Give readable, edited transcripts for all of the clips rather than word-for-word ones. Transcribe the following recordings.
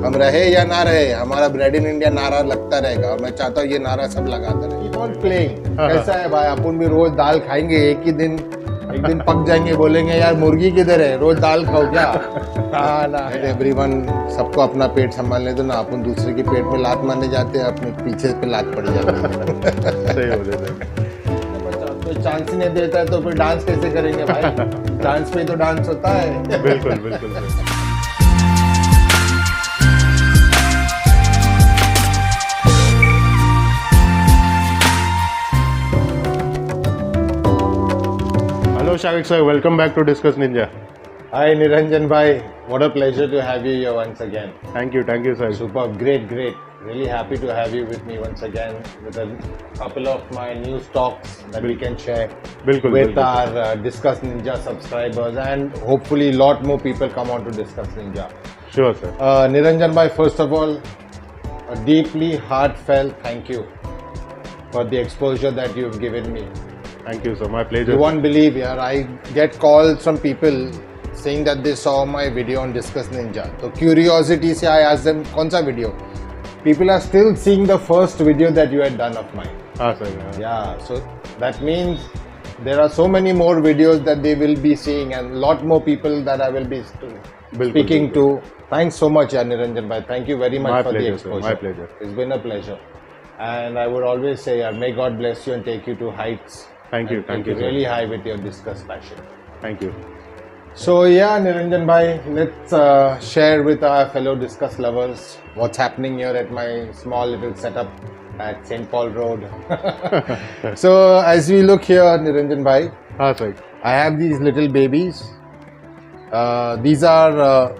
हम रहे या ना रहे, हमारा ब्रेड इन इंडिया नारा लगता रहेगा और मैं चाहता हूँ ये नारा सब लगाते रहे। Keep on playing. कैसा है भाई, अपन भी रोज दाल खाएंगे, एक दिन पक जाएंगे, बोलेंगे यार मुर्गी किधर है, रोज दाल खाओ क्या? हाँ ना, एवरीवन सबको अपना पेट संभालने दो ना, अपन दूसरे के पेट में लात मारने जाते हैं, अपने पीछे पे लात पड़ जाती है। सही बोले। कोई चांस ही नहीं देता है तो फिर डांस कैसे करेंगे भाई? डांस पे तो डांस होता है। बिल्कुल बिल्कुल। Hello Shavik sir, welcome back to Discuss Ninja. Hi Niranjan bhai, what a pleasure to have you here once again. Thank you sir. Super, great. Really happy to have you with me once again with a couple of my news talks that we can share with our Discuss Ninja subscribers, and hopefully a lot more people come on to Discuss Ninja. Sure sir. Niranjan bhai, first of all, a deeply heartfelt thank you for the exposure that you've given me. Thank you sir, my pleasure. You won't believe, yaar, I get calls from people saying that they saw my video on Discuss Ninja. So curiosity se I asked them, kaun sa video? People are still seeing the first video that you had done of mine. हाँ sir. Yeah, so that means there are so many more videos that they will be seeing, and lot more people that I will be speaking to. Thanks so much, Niranjan bhai. Thank you very much for the exposure. My pleasure. It's been a pleasure. And I would always say, may God bless you and take you to heights. Thank you really high with your Discuss passion. Thank you. So yeah, Niranjan bhai, let's share with our fellow Discuss lovers what's happening here at my small little setup at St. Paul Road. So as we look here, Niranjan bhai, हाँ sir. I have these little babies. These are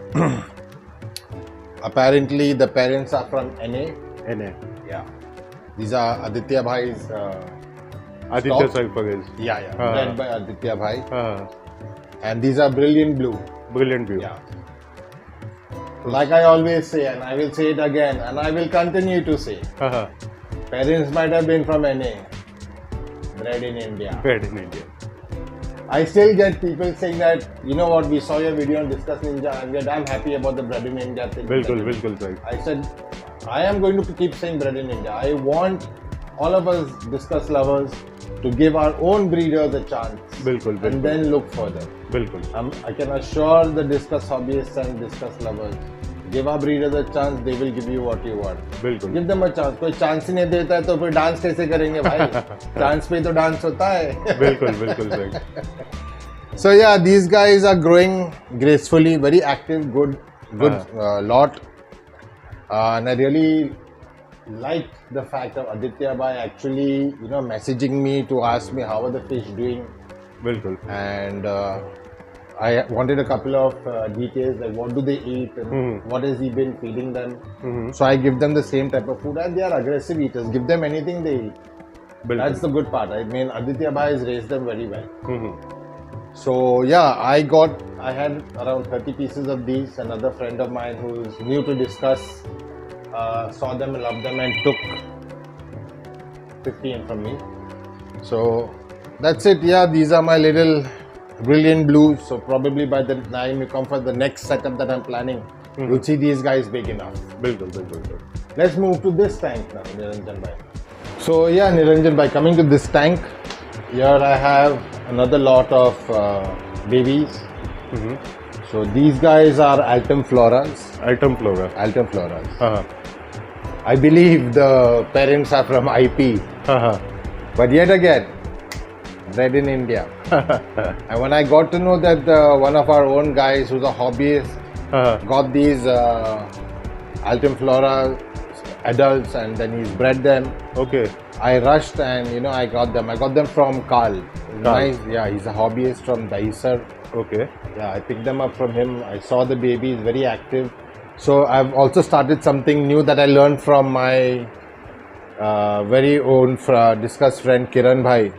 apparently the parents are from NA. NA. Yeah. These are Aditya bhai's. Aditya sir Pages. Yeah. Bred by Aditya bhai. And these are Brilliant Blue. Brilliant Blue. Yeah. Like I always say, and I will say it again, and I will continue to say, parents might have been from NA, bred in India. Bred in India. I still get people saying that, you know what, we saw your video on Discuss Ninja and we are damn happy about the bred in India thing. बिल्कुल sir. I said, I am going to keep saying bred in India. I want all of us Discuss lovers to give our own breeders a chance. बिल्कुल. And then look further. बिल्कुल. I can assure the Discuss hobbyists and Discuss lovers, give our breeders a chance, they will give you what you want. बिल्कुल. Give them a chance. कोई chance ही नहीं देता है तो फिर dance कैसे करेंगे भाई? Chance पे तो डांस होता है. बिल्कुल sir. So yeah, these guys are growing gracefully, very active, good lot. And I really like the fact of Aditya bhai actually, messaging me to ask me how are the fish doing. बिल्कुल. And I wanted a couple of details, like what do they eat and what has he been feeding them. So I give them the same type of food, and they are aggressive eaters. Give them anything, they eat. That's the good part. I mean, Aditya bhai has raised them very well. So yeah, I had around 30 pieces of these. Another friend of mine who's new to Discuss saw them, loved them, and took 15 from me. So that's it. Yeah, these are my little Brilliant Blues. So probably by the time you come for the next setup that I'm planning, you'll see these guys big enough. बिल्कुल. Let's move to this tank now, Niranjan bhai. So yeah, Niranjan bhai, coming to this tank, here I have another lot of babies. So these guys are Altum Floras. Altum Flora. I believe the parents are from IP. But yet again, bred in India. And when I got to know that one of our own guys who's a hobbyist got these Altum Flora adults and then he's bred them. Okay. I rushed and I got them. I got them from Carl. Nice. Yeah, he's a hobbyist from Dahisar. Okay. Yeah, I picked them up from him. I saw the baby, he's very active. So I've also started something new that I learned from my very own Discuss friend Kiran bhai,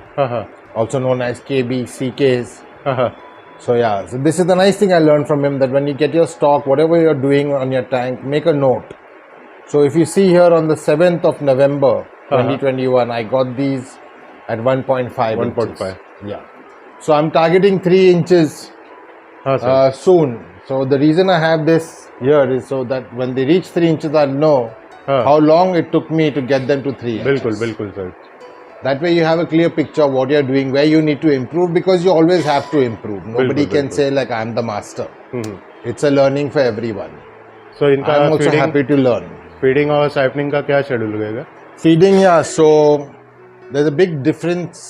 also known as KB, CKs. So yeah, so this is the nice thing I learned from him, that when you get your stock, whatever you're doing on your tank, make a note. So if you see here on the 7th of November 2021, I got these at 1.5 1.5. Yeah. So I'm targeting 3 inches soon. So the reason I have this here is so that when they reach 3 inches, I know हाँ how long it took me to get them to 3 inches. बिल्कुल बिल्कुल sir. That way you have a clear picture of what you're doing, where you need to improve, because you always have to improve. Nobody can बिल्कुल. say like I'm the master. Hmm. It's a learning for everyone. So इनका I'm also feeding happy to learn. Feeding और साइपनिंग का क्या schedule रहेगा? Feeding, yeah, so there's a big difference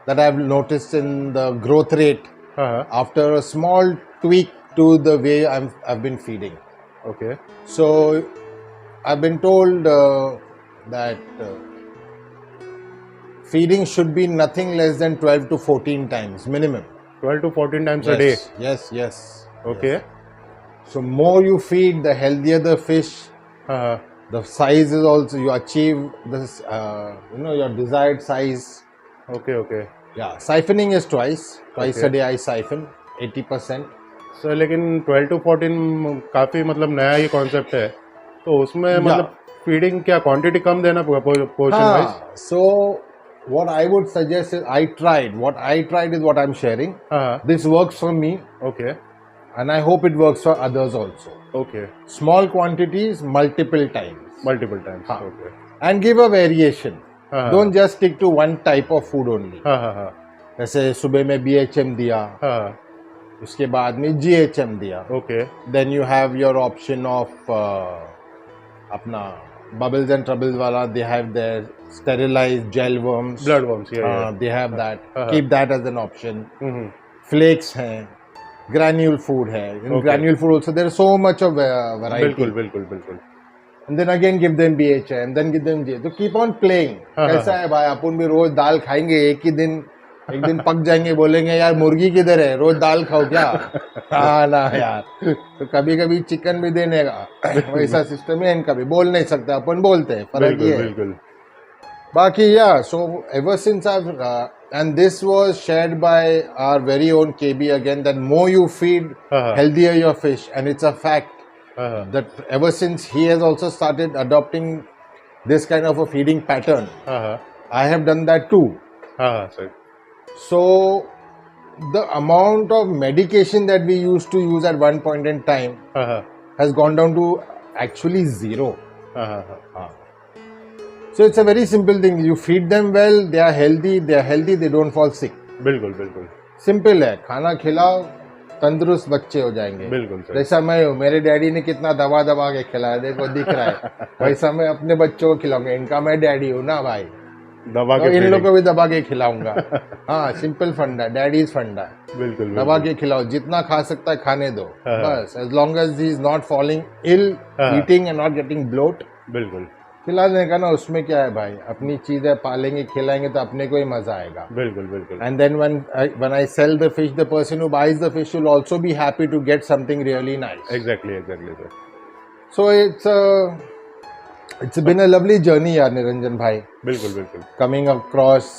that I've noticed in the growth rate हाँ हाँ. after a small tweak to the way I've been feeding. Okay. So I've been told that feeding should be nothing less than 12 to 14 times minimum. 12 to 14 times a day. Yes. Okay. Yes. So more you feed, the healthier the fish. हाँ हाँ. The size is also, you achieve this, your desired size. Okay okay. Yeah, siphoning is twice Okay. a day I siphon 80%. Sir लेकिन 12 to 14 काफ़ी मतलब नया ही concept है, तो उसमें मतलब फीडिंग क्या क्वांटिटी कम देना portion wise? So what I would suggest is what I tried is what I'm sharing. हाँ. This works for me okay and I hope it works for others also. Okay. Small quantities, multiple times. Multiple times. हाँ. Okay. And give a variation. हाँ. Don't just stick to one type of food only. हाँ हाँ हाँ. जैसे सुबह में BHM दिया, हाँ. उसके बाद में GHM दिया. Okay. Then you have your option of अपना bubbles and troubles वाला. They have their sterilized gel worms. Blood worms. They have that. हाँ. Keep that as an option. Hmm. Flakes हैं, granule food है. In Okay. granule food also there is so much of variety. बिल्कुल बिल्कुल बिल्कुल. And then again give them BHM, then give them J. तो keep on playing. हाँ, कैसा हाँ. है भाई, अपन भी रोज दाल खाएंगे, एक दिन पक जाएंगे, बोलेंगे यार मुर्गी किधर है, रोज दाल खाओ क्या? हाँ ना यार, तो कभी कभी चिकन भी देने का वैसा सिस्टम है, इनका भी बोल नहीं सकते, अपन बोलते हैं, फर्क ये है. बिल्कुल. बाकी yeah, so ever since I've and this was shared by our very own KB again, that more you feed, हाँ. healthier your fish, and it's a fact हाँ that ever since he has also started adopting this kind of a feeding pattern, हाँ. I have done that too. हाँ sir. So the amount of medication that we used to use at one point in time हाँ has gone down to actually zero. हाँ. So it's a very simple thing. You feed them well, they are healthy, they don't fall sick. बिल्कुल बिल्कुल Simple है, खाना खिलाओ, तंदुरुस्त बच्चे हो जाएंगे. बिल्कुल सर. जैसा मैं हूँ, मेरे डैडी ने कितना दबा दबा के खिलाया, देखो दिख रहा है. वैसा मैं अपने बच्चों को खिलाऊंगा, इनका मैं डैडी हूँ ना भाई, दबा तो के इन लोग feeding. को भी दबा के खिलाऊंगा. हाँ, सिंपल फंडा, डैडीज फंडा. बिल्कुल दबा बिल्कुल. के खिलाओ, जितना खा सकता है खाने दो, हाँ. बस. as long as he is not falling ill, हाँ. eating and not getting bloat, बिल्कुल खिला देने का ना, उसमें क्या है भाई, अपनी चीजें पालेंगे खिलाएंगे तो अपने को ही मजा आएगा. बिल्कुल बिल्कुल. And then when I sell the fish, the person who buys the fish will also be happy to get something really nice. Exactly sir. So it's been a lovely journey, yaar, Niranjan bhai. बिल्कुल बिल्कुल. Coming across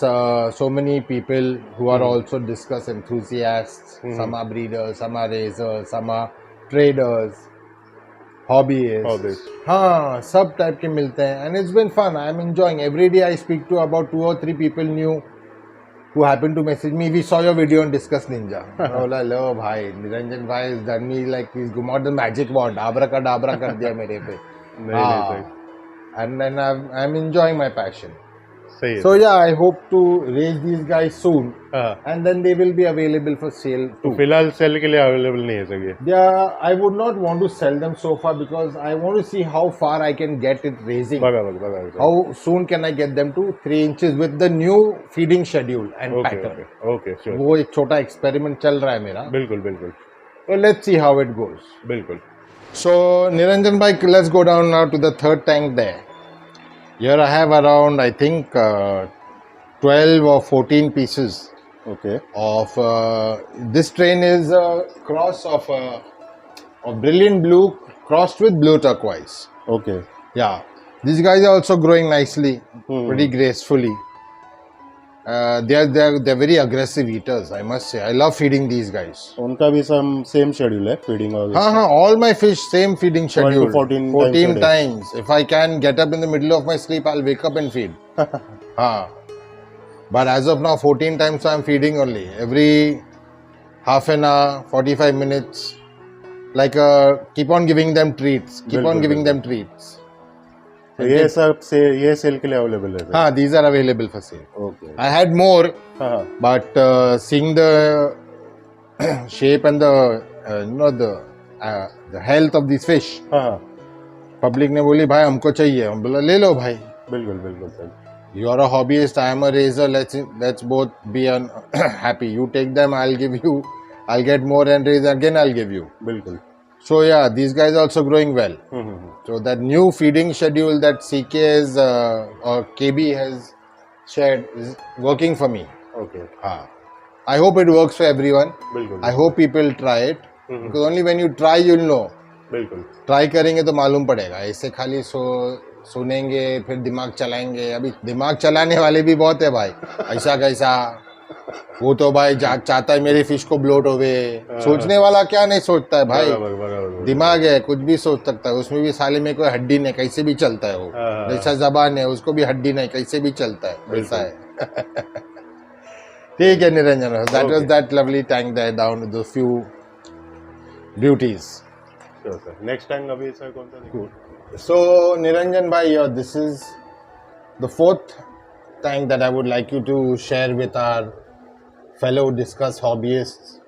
so many people who are also discuss enthusiasts. Some are breeders, some are raisers, some are traders, hobbyists. Hobbyists. हाँ, सब type के मिलते हैं. And it's been fun. I'm enjoying. Every day I speak to about 2 or 3 people new who happen to message me. We saw your video on Discuss Ninja. बोला लो भाई, निरंजन भाई has done me like he's got the magic wand. Abracadabra कर दिया मेरे पे. नहीं सही. And then I'm enjoying my passion. सही है. So yeah, I hope to raise these guys soon, हाँ. and then they will be available for sale तो too. फिलहाल सेल के लिए अवेलेबल नहीं है सर ये. I would not want to sell them so far because I want to see how far I can get it raising. बघा. How soon can I get them to 3 inches with the new feeding schedule and okay pattern? Okay sure. वो एक छोटा experiment चल रहा है मेरा. बिल्कुल बिल्कुल So let's see how it goes. बिल्कुल. So Niranjan bhai, let's go down now to the third tank there. Here I have around, I think, 12 or 14 pieces okay. of this strain is a cross of brilliant blue crossed with blue turquoise. Okay. Yeah, these guys are also growing nicely, pretty gracefully. They're very aggressive eaters, I must say. I love feeding these guys. उनका भी same schedule है feeding और. हाँ, all my fish same feeding 12 to schedule. 14 times a day. times. If I can get up in the middle of my sleep, I'll wake up and feed. But as of now, 14 times I'm feeding only. Every half an hour, 45 minutes. like keep on giving them treats, keep on बिल्कुल, giving them treats. तो ये सब से ये cell के लिए available है sir? हाँ, these are available for sale. Okay. I had more, हाँ but seeing the shape and the the health of these fish, हाँ public ने बोली भाई हमको चाहिए, हम बोला ले लो भाई. बिल्कुल बिल्कुल sir. You are a hobbyist, I am a raiser. Let's both be happy. You take them, I'll get more and raise again. I'll give you. बिल्कुल। So yeah, these guys are also growing well. Hmm. So that new feeding schedule that CK is or KB has shared is working for me. Okay I hope it works for everyone. बिल्कुल I hope people try it because only when you try you'll know. बिल्कुल try करेंगे तो मालूम पड़ेगा. ऐसे खाली सुनेंगे फिर दिमाग चलाएंगे. अभी दिमाग चलाने वाले भी बहुत है भाई. ऐसा कैसा, वो तो भाई चाहता है मेरी फिश को ब्लोट होवे. सोचने वाला क्या नहीं सोचता है भाई. बराबर बराबर। दिमाग है, कुछ भी सोच सकता है. उसमें भी साले में कोई हड्डी नहीं, कैसे भी चलता है वो. जैसा जबान है उसको भी हड्डी नहीं, कैसे भी चलता है, वैसा है. ठीक है Niranjan, that was that lovely tank there down with those few beauties. Sure, sir. Next time अभी सर कौन सा देखो? So Niranjan bhai, this is the fourth tank that I would like you to share with our fellow discuss hobbyists.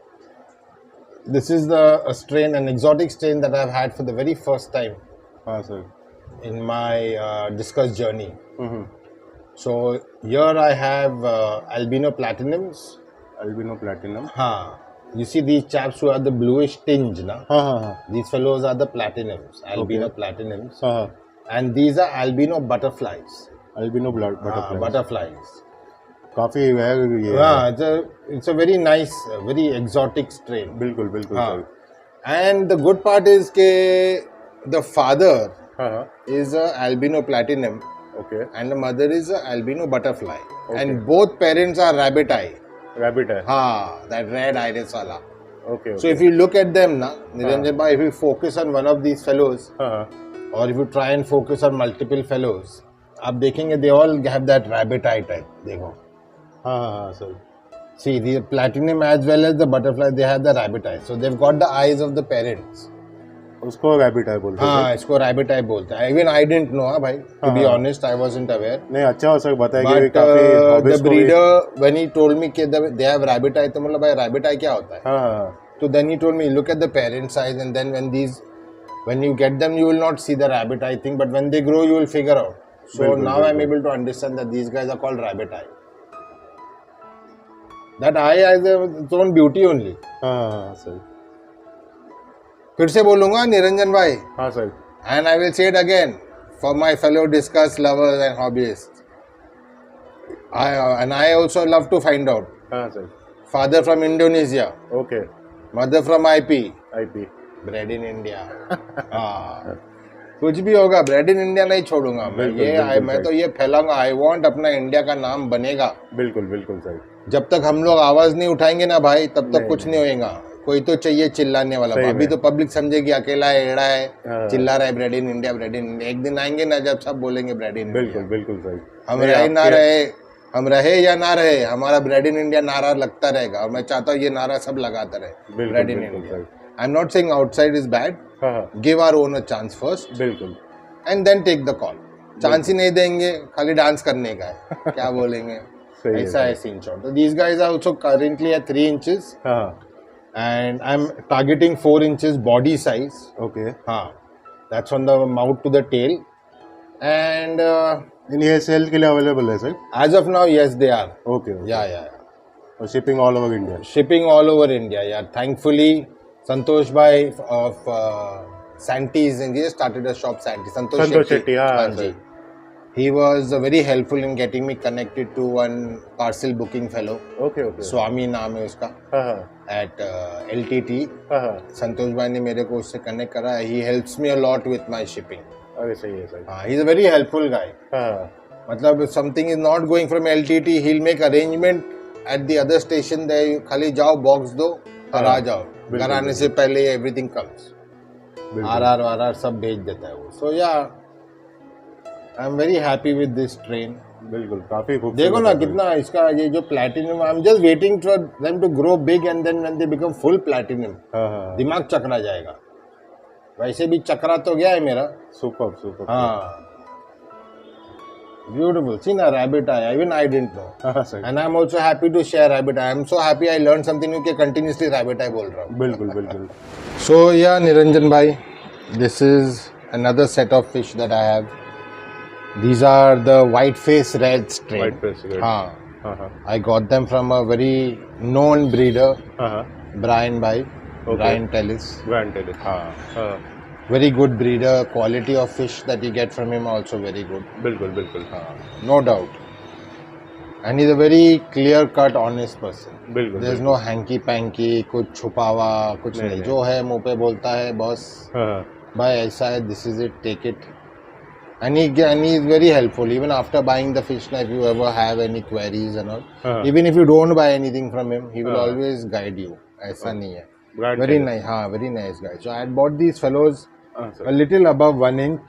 This is a strain, an exotic strain that I've had for the very first time हाँ sir. in my discuss journey. Hmm. So here I have albino platinums. Albino platinum. हाँ, you see these chaps who have the bluish tinge, na? हाँ हाँ हाँ These fellows are the platinums, albino platinums, हाँ हाँ। and these are albino butterflies. Albino butterfly. Butterflies. काफी है ये। हाँ, it's a very nice, very exotic strain. बिल्कुल बिल्कुल हाँ. Sir. And the good part is के the father हाँ हाँ is a albino platinum okay. and the mother is a albino butterfly. And both parents are rabbit eye. Rabbit है। हाँ, that red iris wala. Okay So if you look at them na, Niranjan bhai, if you focus on one of these fellows हाँ हाँ or if you try and focus on multiple fellows, आप देखेंगे they all have that rabbit eye type. देखो. हाँ हाँ sir. See, the platinum as well as the butterfly, they have the rabbit eye. So they've got the eyes of the parents. उसको rabbit है बोलते हैं। हाँ, इसको rabbit eye बोलते हैं. Even I didn't know, भाई. To be honest, I wasn't aware. नहीं अच्छा हो सर, बताया कि But काफी the hobbies को भी- breeder, when he told me कि they have rabbit eye, तो मतलब भाई rabbit eye क्या होता है? हाँ हाँ So then he told me, look at the parents' eyes, and then when you get them, you will not see the rabbit eye thing, but when they grow, you will figure out. So बिल्कुल, now I'm able to understand that these guys are called rabbit eye. That eye has its own beauty only. हाँ हाँ sir. फिर से बोलूंगा निरंजन भाई, हाँ sir. and I will say it again for my fellow discuss lovers and hobbyists. I also love to find out. हाँ sir. Father from Indonesia, okay. mother from IP, IP. Bread in India. हाँ, कुछ भी होगा bread in India नहीं छोड़ूंगा मैं. बिल्कुल, बिल्कुल मैं तो ये फैलाऊंगा. आई वांट अपना इंडिया का नाम बनेगा. बिल्कुल बिल्कुल सर। जब तक हम लोग आवाज नहीं उठाएंगे ना भाई, तब तक कुछ नहीं होएगा. कोई तो चाहिए चिल्लाने वाला. सही अभी में। तो पब्लिक समझेगी अकेला है, एड़ा है, हाँ। चिल्ला रहा है bread in India, bread in India. एक दिन आएंगे ना जब सब बोलेंगे ब्रेड इन बिल्कुल इंडिया. बिल्कुल सर। हम नहीं, रहे ना आपके- रहे, हम रहे या ना रहे, हमारा ब्रेड इन इंडिया नारा लगता रहेगा. और मैं चाहता हूँ ये नारा सब लगाते रहे, बिल्कुल ब्रेड इन बिल्कुल India. Sir. I am not saying outside is bad. हाँ हाँ give our own a chance first बिल्कुल। And then take the call. Chance ही नहीं देंगे, खाली डांस करने का है, क्या बोलेंगे. सही है ऐसा है सीन शॉट. तो these guys are also currently at 3 inches हाँ and I'm targeting 4 inches body size. Okay. That's from the mouth to the tail. And ये सेल के लिए अवेलेबल है sir? as of now, yes, they are. Okay. Yeah. और shipping all over India? Shipping all over India. Yeah, thankfully, Santosh bhai of Santi's, and he started a shop, Santi. Santosh Shetty, हाँ, हाँ जी. He was very helpful in getting me connected to one parcel booking fellow. Okay okay. Swami नाम है उसका. हाँ हाँ At LTT. हाँ हाँ। संतोष भाई ने मेरे को उससे कनेक्ट करा. He helps me a lot with my shipping. अरे सही है sir. He's a very helpful guy. हाँ मतलब if something is not going from LTT, he'll make arrangement at the other station there. खाली जाओ बॉक्स दो और आ जाओ. घर आने से पहले everything comes. RR सब भेज देता है वो. So yeah, I'm very happy with this train. बिल्कुल काफी खूबसूरत। देखो ना कितना इसका ये जो platinum. I'm just waiting for them to grow big and then when they become full platinum, हाँ हाँ दिमाग चकरा जाएगा. वैसे भी चक्रा तो गया है मेरा. सुपर. हाँ. Beautiful. See na rabbit eye. Even I didn't know. हाँ sir. And I'm also happy to share rabbit eye. I'm so happy I learned something new कि continuously rabbit eye बोल रहा हूँ. बिल्कुल. So yeah, Niranjan bhai, this is another set of fish that I have. These are the white face red strain. White face red. हाँ. I got them from a very known breeder, हाँ. Brian bhai. Okay. Brian Tellis. Granted. हाँ. Very good breeder. Quality of fish that you get from him also very good. बिल्कुल. No doubt. And he's a very clear cut, honest person. बिल्कुल. There's no hanky panky, कुछ छुपावा, कुछ नहीं. जो है मुंह पे बोलता है बॉस. भाई ऐसा है, this is it, take it. And he is very helpful. Even after buying the fish, if you ever have any queries and all, even if you don't buy anything from him, he will always guide you. ऐसा नहीं है. Very nice. हाँ, very nice guy. So I had bought these fellows a little above 1 inch,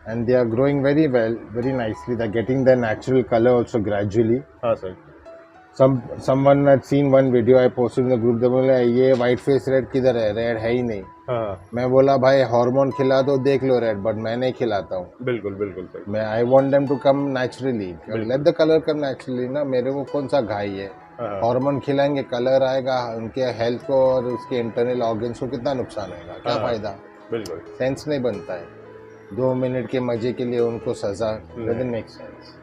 and they are growing very well, very nicely. They're getting their natural color also gradually. हाँ sir. Someone had seen one video I posted in the group. they बोले ये white face red किधर है? Red है ही नहीं. हाँ. मैं बोला भाई हार्मोन खिला दो देख लो red, but मैं नहीं खिलाता हूँ. बिल्कुल सर. मैं I want them to come naturally. Let the color come naturally ना. मेरे को कौन सा घाई है? हार्मोन खिलाएंगे कलर आएगा, उनके हेल्थ को और उसके इंटरनल ऑर्गन्स को कितना नुकसान होगा? क्या फायदा? बिल्कुल. सेंस नहीं बनता है. 2 मिनट के मजे के लिए उनको सजा. doesn't make sense.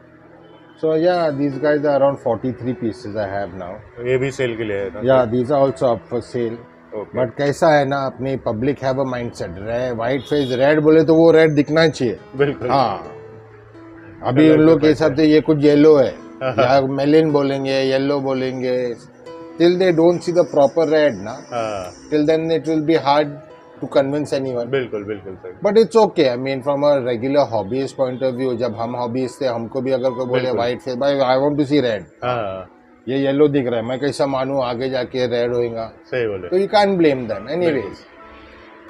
So yeah, these guys are around 43 pieces I have now. ये भी सेल के लिए है ना? Yeah, these are also up for sale. Okay. But कैसा है ना, अपनी public have a mindset. White face red बोले तो वो रेड दिखना चाहिए. बिल्कुल. हाँ. अभी उन लोग के हिसाब से ये कुछ येलो है या मेलिन बोलेंगे, येलो बोलेंगे. Till they don't see the proper red ना, till then it will be hard to convince anyone. बिल्कुल sir. But it's okay. I mean, from a regular hobbyist point of view, जब हम hobbyist थे, हमको भी अगर कोई बोले white face, भाई I want to see red. ये येलो दिख रहा है, मैं कैसा मानूं आगे जाके रेड होगा? सही बोले. So you can't blame them. Anyways,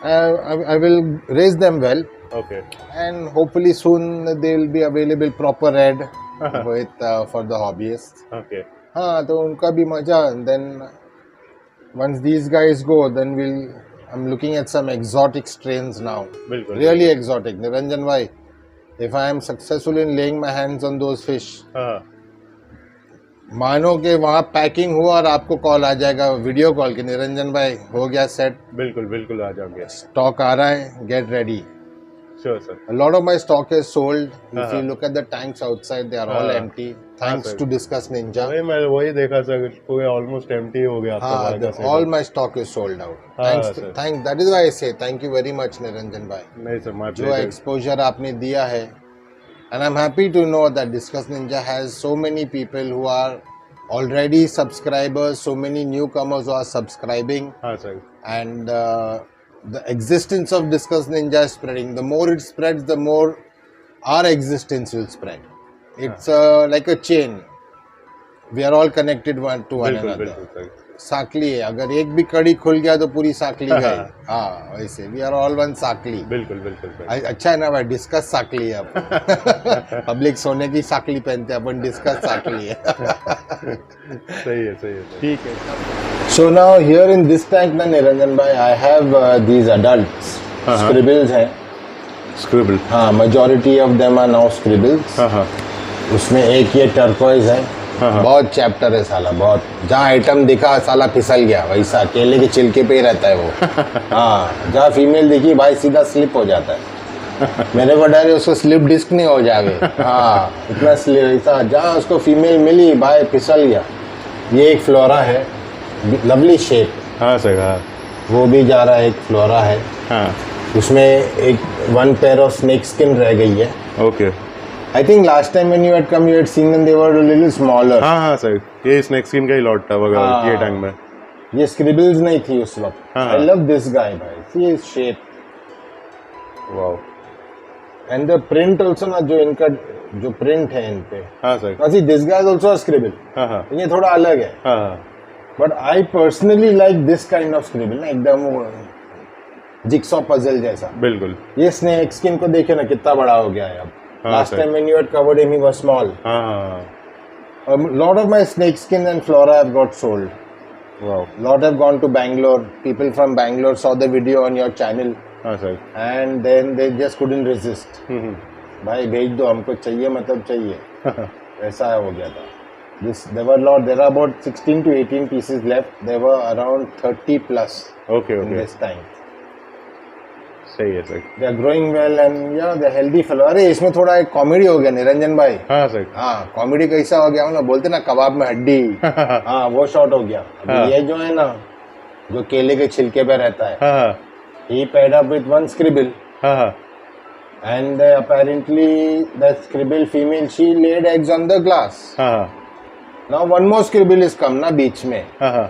I will raise them well. Okay. And hopefully soon they will be available proper red with for the hobbyists. Okay. हाँ, तो उनका भी मजा. And then once these guys go, then I'm looking at some exotic strains now. बिल्कुल. Really exotic. Niranjan bhai, if I am successful in laying my hands on those fish, मानो कि वहाँ packing हुआ और आपको कॉल आ जाएगा, video call के निरंजन भाई हो गया सेट. बिल्कुल आ जाओगे. स्टॉक आ रहा है, get ready. Sure, sir. A lot of my stock is sold. If you look at the tanks outside, they are all empty. Thanks to Discuss Ninja. अरे मैं वही देखा सर, कोई almost empty हो गया. All my stock is sold out. Thanks. That is why I say thank you very much, Niranjan bhai. नहीं sir, my जो exposure आपने दिया है, and I'm happy to know that Discuss Ninja has so many people who are already subscribers, so many newcomers who are subscribing. हाँ sir. And the existence of Discuss Ninja is spreading. The more it spreads, the more our existence will spread. It's like a chain. We are all connected one to one another. बिल्कुल. साकली है, अगर एक भी कड़ी खुल गया तो पूरी साकली गई. हाँ, वैसे we are all one Sakli. बिल्कुल. अच्छा है ना भाई, डिस्कस साकली है अपन. पब्लिक सोने की साकली पहनते हैं, अपन डिस्कस साकली है. सही है. ठीक है. So now here in this tank ना निरंजन भाई, I have these adults. Scribbles हैं. Scribble. हाँ, majority of them are now scribbles. उसमें एक ये टर्कोइज है. बहुत चैप्टर है साला, बहुत. जहाँ आइटम दिखा साला फिसल गया, वैसा केले के छिलके पे ही रहता है वो. हाँ, जहाँ फीमेल दिखी भाई सीधा स्लिप हो जाता है. मेरे को डर है उसको स्लिप डिस्क नहीं हो जाए. हाँ, इतना स्लिप ऐसा. जहाँ उसको फीमेल मिली भाई फिसल गया. ये एक फ्लोरा है, लवली शेप. हाँ सर. हाँ, वो भी जा रहा है. एक फ्लोरा है. हाँ, उसमें एक 1 pair of snake skin रह गई है. Okay. I think last time when you had come, you had seen them. They were a little smaller. हाँ सर, ये स्नेक स्किन का ही लॉट था वगैरह ये टैंक में. ये स्क्रिबल्स नहीं थी उस वक्त. I love this guy भाई. See his shape. Wow. And the print also ना, जो इनका जो print है इन पे. हाँ sir. See this guy is also a scribble. हाँ. ये थोड़ा अलग है. हाँ. But I personally like this kind of scribble ना, एकदम जिक्सॉ पजल जैसा. बिल्कुल. ये स्नेक स्किन को देखे ना कितना बड़ा हो गया है अब. Last time when you had covered him, he was small. A lot of my snake skin and flora have got sold. Wow. Lot have gone to Bangalore. People from Bangalore saw the video on your channel हाँ sir. and then they just couldn't resist. भाई भेज दो, हमको चाहिए, मतलब चाहिए। ऐसा हो गया था। There are about 16 to 18 pieces left. There were around 30 plus okay in okay, this tank. सही है sir. They are growing well and yeah, they are healthy fellow. अरे इसमें थोड़ा एक कॉमेडी हो गया निरंजन भाई। हाँ सर। हाँ, कॉमेडी कैसा हो गया ना, बोलते ना कबाब में हड्डी। हाँ, वो शॉट हो गया। अभी हाँ। ये जो है ना, जो केले के छिलके पे रहता है, हाँ he paired up with one scribble हाँ and apparently that scribble female, she laid eggs on the glass. हाँ Now one more scribble is come ना बीच में। हाँ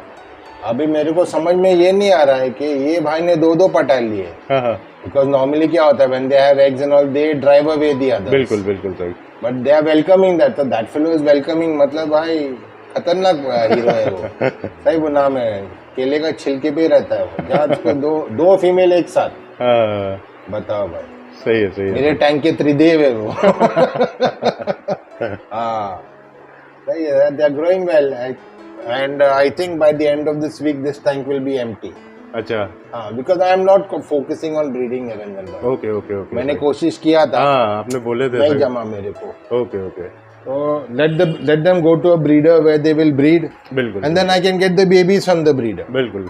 अभी मेरे को समझ में ये नहीं आ रहा है कि ये भाई ने दो पटा लिए। हाँ, Because normally क्या होता है, when they have eggs and all, they drive away the others. बिल्कुल बिल्कुल sir. But they are welcoming that, so that fellow is welcoming, मतलब भाई खतरनाक हीरो है वो। सही वो नाम है, केले का छिलके पे रहता है वो। जहाँ उसको दो फीमेल एक साथ। हाँ बताओ भाई। सही है मेरे टैंक के त्रिदेव है वो। हाँ सही है, they are growing well and I think by the end of this week this tank will be empty. अच्छा हाँ, because I am not focusing on breeding Niranjan भाई। ओके ओके ओके, मैंने कोशिश किया था, हाँ आपने बोले थे नहीं सर। जमा मेरे को। Okay okay, So let them go to a breeder where they will breed बिल्कुल and then I can get the babies from the breeder. बिल्कुल।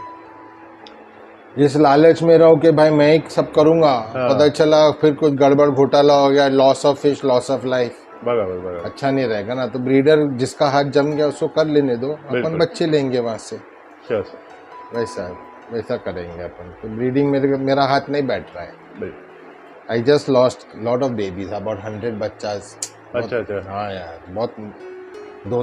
जिस लालच में रहो कि भाई मैं ही सब करूंगा, हाँ। पता चला फिर कुछ गड़बड़ घोटाला हो गया, loss of fish, loss of life, बराबर बराबर। अच्छा नहीं रहेगा ना। तो ब्रीडर जिसका हाथ जम गया उसको कर लेने दो, अपन बिल्कुल। बच्चे लेंगे वहां से। Sure sir. वैसा करेंगे अपन। तो ब्रीडिंग मेरा हाथ नहीं बैठ रहा है। बिल्कुल। I just lost lot of babies, about 100 बच्चास। अच्छा अच्छा। हाँ यार, बहुत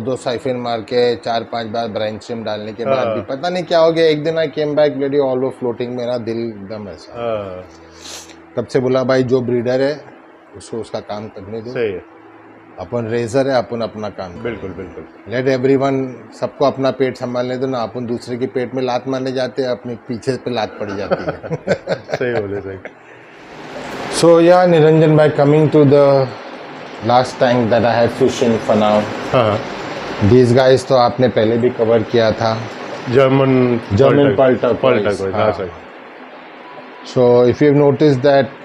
दो साइफिन मार के 4-5 बार ब्राइन स्ट्रीम डालने के बाद भी पता नहीं क्या हो गया। एक दिन I came back very all over floating, मेरा दिल एकदम ऐसा। हाँ तब से बोला भाई जो ब्रीडर है उसको उसका काम करने दो, सही है, अपन रेजर है, अपन अपना काम करें। बिल्कुल बिल्कुल। लेट एवरीवन, सबको अपना पेट संभालने दो ना। अपन दूसरे के पेट में लात मारने जाते हैं, अपने पीछे पे लात पड़ जाती है। सही बोले सही। सो या निरंजन भाई, coming to the last tank that I have fish in for now. हाँ, दीज गाइस तो आपने पहले भी कवर किया था, जर्मन पर्ल टर्कोइज। हाँ sir. So if you've noticed that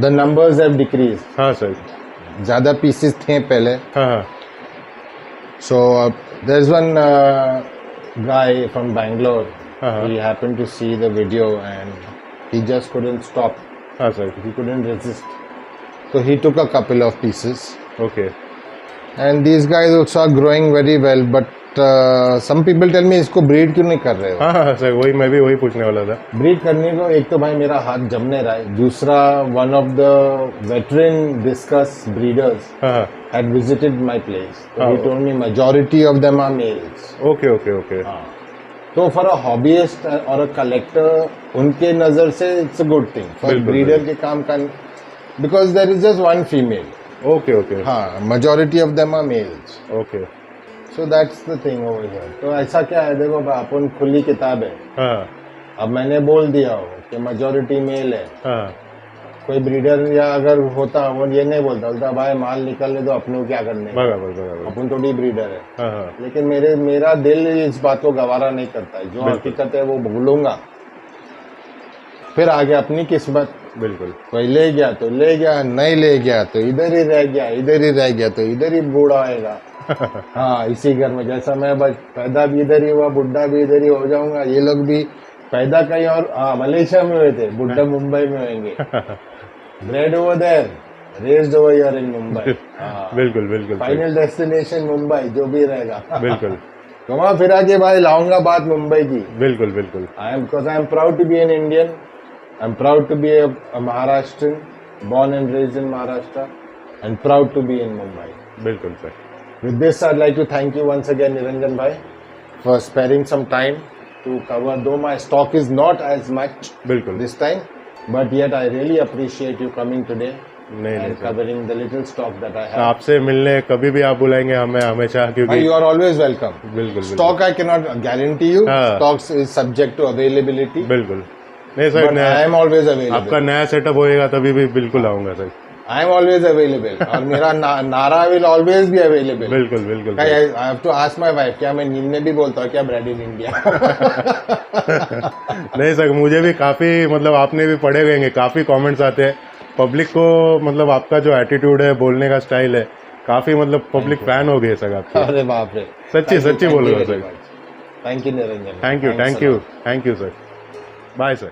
the numbers have decreased. हाँ सर। ज़्यादा पीसेस थे पहले। हाँ So there's one guy from Bangalore. हाँ He happened to see the video and he just couldn't stop. हाँ sir. He couldn't resist. So he took a couple of pieces. Okay. And these guys also are growing very well. But some people tell me इसको breed क्यों नहीं कर रहे हो? हाँ हाँ sir, वही मैं भी वही पूछने वाला था। ब्रीड करने को एक तो भाई मेरा हाथ जमने रहा है, दूसरा one of the veteran discuss breeders हाँ had visited my place. So Oh. he told me majority of them are males. Okay okay okay. तो फॉर अ हॉबीइस्ट और अ कलेक्टर, उनके नजर से it's a good thing. For बिल्कुल, breeder के काम का, because there is just one female. Okay okay हाँ, majority of them are males. Okay. So that's the thing over here. तो ऐसा क्या है, देखो भाई, अपन खुली किताब है। हाँ अब मैंने बोल दिया हो कि मेजोरिटी मेल है, हाँ कोई ब्रीडर या अगर होता वो ये नहीं बोलता भाई माल निकलने दो, अपने को क्या करने, बराबर बराबर। अपन थोड़ी ब्रीडर है। हाँ हाँ लेकिन मेरा दिल इस बात को गवारा नहीं करता है। जो हकीकत है वो भूलूंगा, फिर आगे अपनी किस्मत। बिल्कुल। कोई ले गया तो ले गया, नहीं ले गया तो इधर ही रह गया, इधर ही रह गया तो इधर ही बूढ़ा आएगा। हाँ, इसी घर में जैसा मैं बस पैदा भी इधर ही हुआ, बुढ़ा भी इधर ही हो जाऊंगा। ये लोग भी पैदा कहीं और मलेशिया में हुए थे, बुढ़ा मुंबई में होंगे। Bred over there, raised over here in Mumbai. बिल्कुल बिल्कुल। फाइनल डेस्टिनेशन मुंबई, जो भी रहेगा। बिल्कुल घुमा फिरा के भाई लाऊंगा बात मुंबई की। बिल्कुल बिल्कुल। I am proud to be an Indian. I'm proud to be a Maharashtrian, born and raised in Maharashtra, and proud to be in Mumbai. बिल्कुल sir. With this, I'd like to thank you once again, Niranjan bhai, for sparing some time to cover. Though my stock is not as much बिल्कुल। this time, but yet I really appreciate you coming today नहीं नहीं and sir, covering the little stock that I have. आपसे मिलने कभी भी आप बुलाएंगे हमें हमेशा, Bhai, क्योंकि you are always welcome. बिल्कुल Stock I cannot guarantee you. हाँ। Stocks is subject to availability. बिल्कुल। नहीं sir, But I am always available. आपका नया सेटअप होएगा तभी भी बिल्कुल आऊंगा sir. I am always available और मेरा नारा विल ऑलवेज बी अवेलेबल। बिल्कुल बिल्कुल I have to ask my wife, क्या मैं नींद में भी बोलता हूँ क्या ब्रेड इन इंडिया? नहीं सर, मुझे भी काफ़ी मतलब आपने भी पढ़े होंगे, काफ़ी कमेंट्स आते हैं पब्लिक को, मतलब आपका जो एटीट्यूड है, बोलने का स्टाइल है, काफ़ी मतलब पब्लिक फैन हो गए सर आपके। अरे बाप रे, सच्ची बोल रहा हूँ sir. Thank you Niranjan, thank you sir. Bye sir.